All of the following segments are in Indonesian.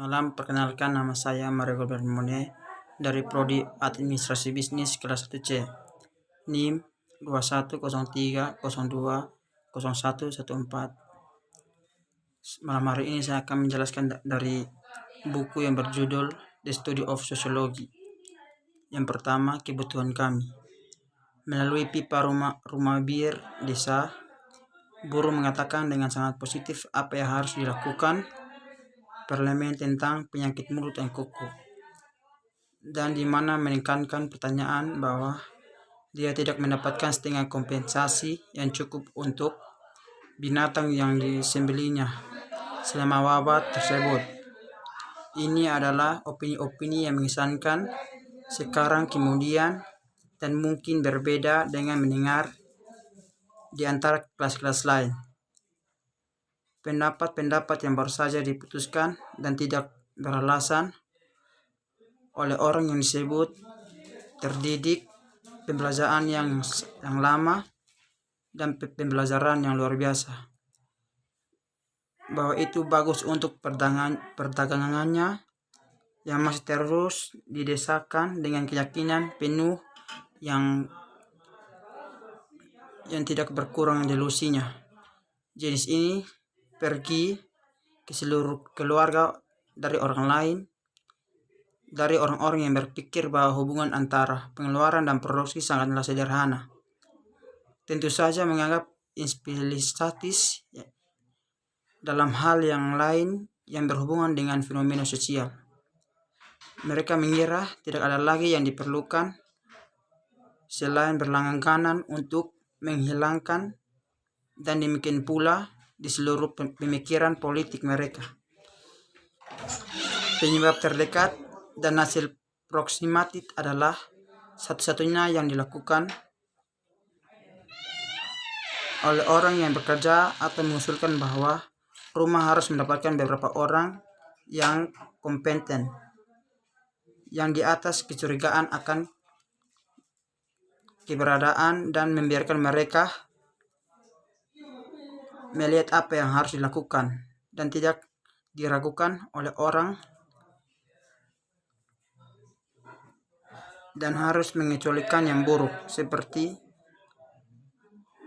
Malam, perkenalkan nama saya Mario Bermone dari Prodi Administrasi Bisnis kelas 1C. NIM 2103020114. Malam hari ini saya akan menjelaskan dari buku yang berjudul The Study of Sociology. Yang pertama, kebutuhan kami. Melalui pipa rumah bir desa, guru mengatakan dengan sangat positif apa yang harus dilakukan parlemen tentang penyakit mulut dan kuku, dan di mana menekankan pertanyaan bahwa dia tidak mendapatkan setengah kompensasi yang cukup untuk binatang yang disembelihnya selama wabah tersebut. Ini adalah opini-opini yang mengesankan sekarang kemudian dan mungkin berbeda dengan mendengar di antara kelas-kelas lain. Pendapat-pendapat yang baru saja diputuskan dan tidak beralasan oleh orang yang disebut terdidik, pembelajaran yang lama, dan pembelajaran yang luar biasa, bahwa itu bagus untuk perdagangannya yang masih terus didesakan dengan keyakinan penuh yang tidak berkurang delusinya. Jenis ini pergi ke seluruh keluarga dari orang lain, dari orang-orang yang berpikir bahwa hubungan antara pengeluaran dan produksi sangatlah sederhana. Tentu saja menganggap inspiratis dalam hal yang lain yang berhubungan dengan fenomena sosial. Mereka mengira tidak ada lagi yang diperlukan selain berlangganan untuk menghilangkan, dan demikian pula di seluruh pemikiran politik mereka. Penyebab terdekat dan hasil proksimatif adalah satu-satunya yang dilakukan oleh orang yang bekerja atau mengusulkan bahwa rumah harus mendapatkan beberapa orang yang kompeten, yang di atas kecurigaan akan keberadaan, dan membiarkan mereka melihat apa yang harus dilakukan dan tidak diragukan oleh orang, dan harus mengecualikan yang buruk, seperti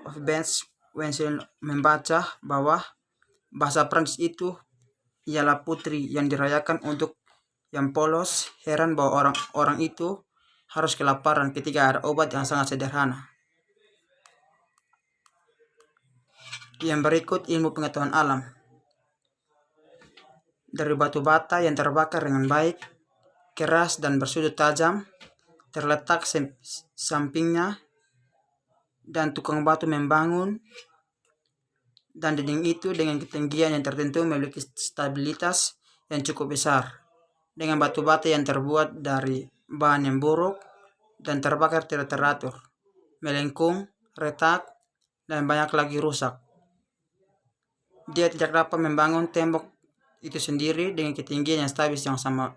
Hobsbawm membaca bahwa bahasa Prancis itu ialah putri yang dirayakan untuk yang polos, heran bahwa orang itu harus kelaparan ketika ada obat yang sangat sederhana. Yang berikut ilmu pengetahuan alam. Dari batu bata yang terbakar dengan baik, keras dan bersudut tajam, terletak sampingnya, dan tukang batu membangun, dan dinding itu dengan ketinggian yang tertentu memiliki stabilitas yang cukup besar. Dengan batu bata yang terbuat dari bahan yang buruk dan terbakar tidak teratur, melengkung, retak, dan banyak lagi rusak, dia tidak dapat membangun tembok itu sendiri dengan ketinggian yang stabil yang sama.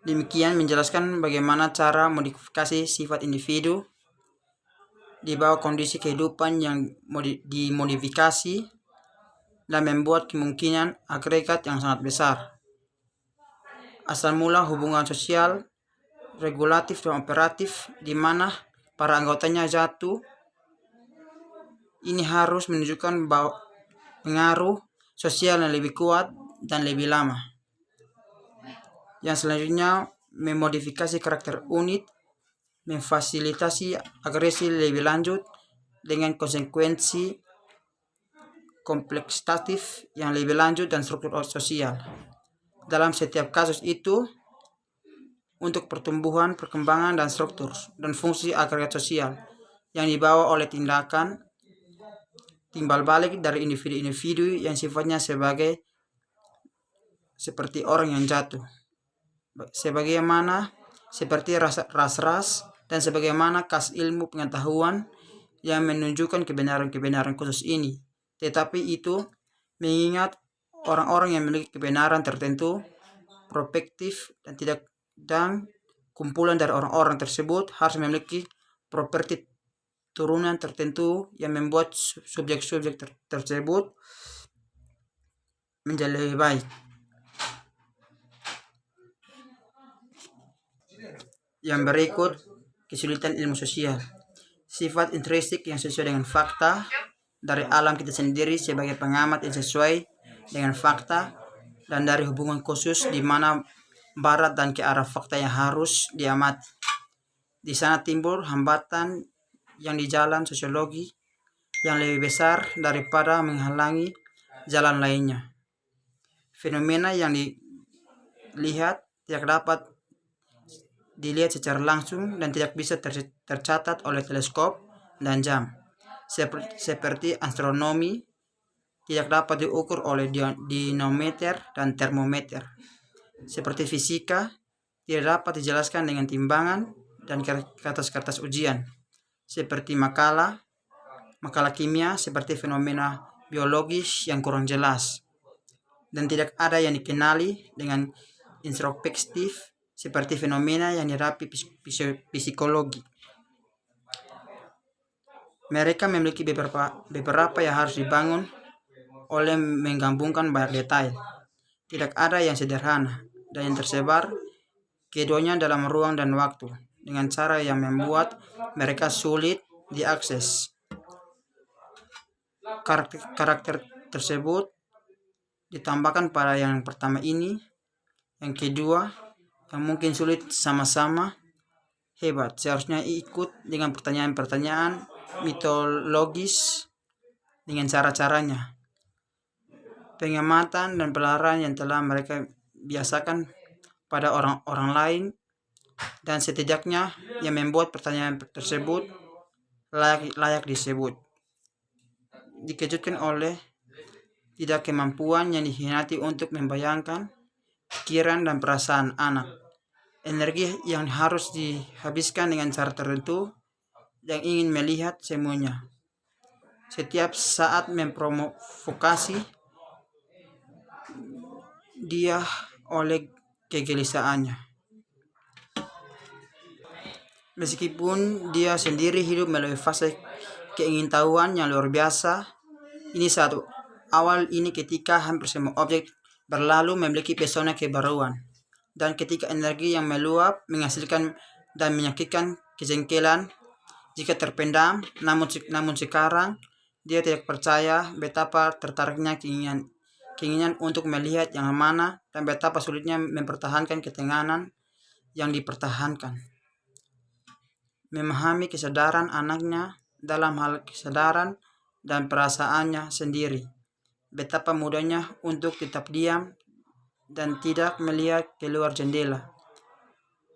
Demikian menjelaskan bagaimana cara modifikasi sifat individu di bawah kondisi kehidupan yang dimodifikasi dan membuat kemungkinan agregat yang sangat besar. Asal mula hubungan sosial, regulatif dan operatif di mana para anggotanya jatuh, ini harus menunjukkan bahwa pengaruh sosial yang lebih kuat dan lebih lama. Yang selanjutnya, memodifikasi karakter unit, memfasilitasi agresi lebih lanjut dengan konsekuensi kompleksatif yang lebih lanjut dan struktur sosial. Dalam setiap kasus itu, untuk pertumbuhan, perkembangan, dan struktur dan fungsi agregat sosial yang dibawa oleh tindakan timbal balik dari individu-individu yang sifatnya seperti orang yang jatuh, sebagaimana seperti ras dan sebagaimana kas ilmu pengetahuan yang menunjukkan kebenaran-kebenaran khusus ini. Tetapi itu mengingat orang-orang yang memiliki kebenaran tertentu, prospektif dan kumpulan dari orang-orang tersebut harus memiliki properti turunan tertentu yang membuat subjek-subjek tersebut menjadi lebih baik. Yang berikut, kesulitan ilmu sosial. Sifat intrinsik yang sesuai dengan fakta dari alam kita sendiri sebagai pengamat yang sesuai dengan fakta, dan dari hubungan khusus di mana barat dan ke arah fakta yang harus diamati. Di sana timbul hambatan yang di jalan sosiologi yang lebih besar daripada menghalangi jalan lainnya. Fenomena yang dilihat tidak dapat dilihat secara langsung dan tidak bisa tercatat oleh teleskop dan jam. Seperti astronomi tidak dapat diukur oleh dinamometer dan termometer. Seperti fisika tidak dapat dijelaskan dengan timbangan dan kertas-kertas ujian. Seperti makalah kimia, seperti fenomena biologis yang kurang jelas. Dan tidak ada yang dikenali dengan introspektif seperti fenomena yang dirapi psikologi. Mereka memiliki beberapa yang harus dibangun oleh menggabungkan banyak detail. Tidak ada yang sederhana dan yang tersebar keduanya dalam ruang dan waktu dengan cara yang membuat mereka sulit diakses. Karakter tersebut ditambahkan pada yang pertama ini, yang kedua yang mungkin sulit sama-sama hebat. Seharusnya ikut dengan pertanyaan-pertanyaan mitologis dengan cara-caranya, pengamatan dan pelarian yang telah mereka biasakan pada orang-orang lain, dan setidaknya yang membuat pertanyaan tersebut layak disebut. Dikejutkan oleh tidak kemampuan yang dikhianati untuk membayangkan pikiran dan perasaan anak. Energi yang harus dihabiskan dengan cara tertentu yang ingin melihat semuanya. Setiap saat memprovokasi dia oleh kegelisahannya. Meskipun dia sendiri hidup melalui fase keingintahuan yang luar biasa, ini satu awal ini ketika hampir semua objek berlalu memiliki pesona kebaruan, dan ketika energi yang meluap menghasilkan dan menyakitkan kejengkelan jika terpendam. Namun sekarang dia tidak percaya betapa tertariknya keinginan untuk melihat yang mana dan betapa sulitnya mempertahankan ketenangan yang dipertahankan. Memahami kesadaran anaknya dalam hal kesadaran dan perasaannya sendiri. Betapa mudahnya untuk tetap diam dan tidak melihat keluar jendela.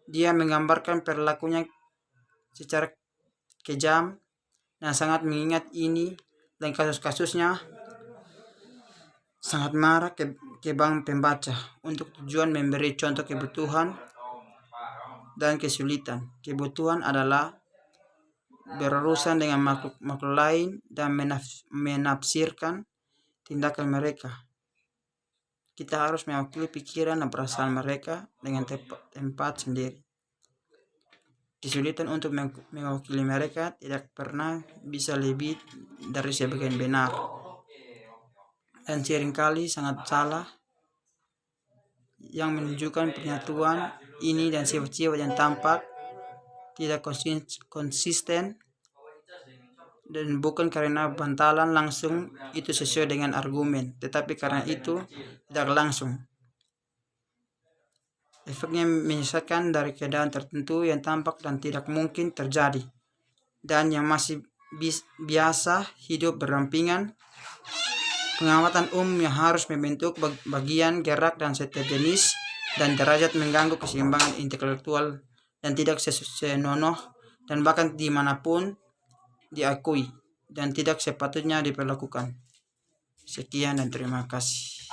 Dia menggambarkan perilakunya secara kejam dan sangat mengingat ini, dan kasus-kasusnya sangat marah ke bank pembaca untuk tujuan memberi contoh kebutuhan dan kesulitan. Kebutuhan adalah berurusan dengan makhluk lain dan menafsirkan tindakan mereka. Kita harus mewakili pikiran dan perasaan mereka dengan tempat sendiri. Kesulitan untuk mewakili mereka tidak pernah bisa lebih dari sebagian benar, dan seringkali sangat salah, yang menunjukkan penyatuan ini dan sifat-sifat yang tampak tidak konsisten, dan bukan karena bantalan langsung itu sesuai dengan argumen, tetapi karena itu tidak langsung. Efeknya menyesatkan dari keadaan tertentu yang tampak dan tidak mungkin terjadi, dan yang masih biasa hidup berdampingan. Pengamatan yang harus membentuk bagian gerak dan setiap jenis dan derajat mengganggu keseimbangan intelektual dan tidak senonoh dan bahkan dimanapun diakui dan tidak sepatutnya diperlakukan. Sekian dan terima kasih.